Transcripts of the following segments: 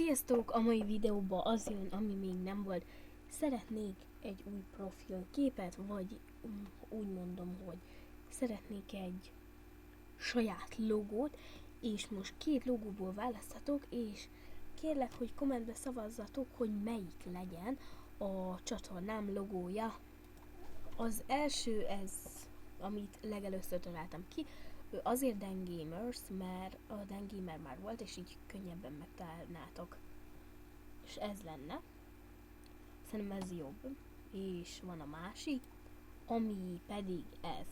Sziasztok! A mai videóban az jön, ami még nem volt. Szeretnék egy új profilképet, vagy úgy mondom, hogy szeretnék egy saját logót, és most két logóból választhatok, és kérlek, hogy kommentbe szavazzatok, hogy melyik legyen a csatornám logója. Az első ez, amit legelőször találtam ki, azért Dan Gamers, mert a Dan Gamer már volt, és így könnyebben megtalálnátok. És ez lenne. Szerintem ez jobb. És van a másik, ami pedig ez.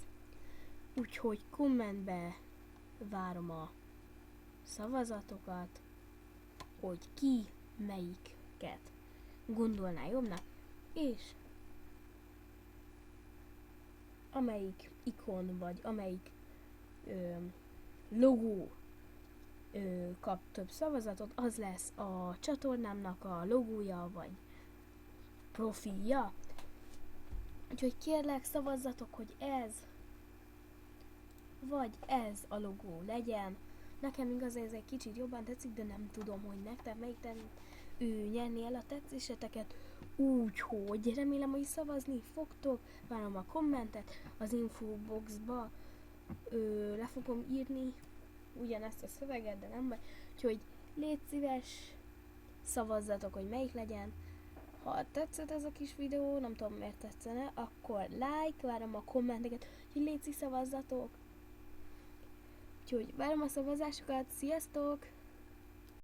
Úgyhogy kommentbe várom a szavazatokat, hogy ki melyiket gondolná jobbnak, és amelyik ikon, vagy amelyik logó kap több szavazatot, az lesz a csatornámnak a logója, vagy profilja. Úgyhogy kérlek, szavazzatok, hogy ez vagy ez a logó legyen. Nekem igaz, ez egy kicsit jobban tetszik, de nem tudom, hogy nektek melyik nyerni el a tetszéseteket. Úgyhogy remélem, hogy szavazni fogtok. Várom a kommentet az infoboxba. Le fogom írni ugyanezt a szöveget, de nem baj. Úgyhogy légy szíves, szavazzatok, hogy melyik legyen. Ha tetszett ez a kis videó, nem tudom miért tetszene, akkor like, várom a kommenteket, hogy légy szavazzatok. Úgyhogy várom a szavazásokat, sziasztok!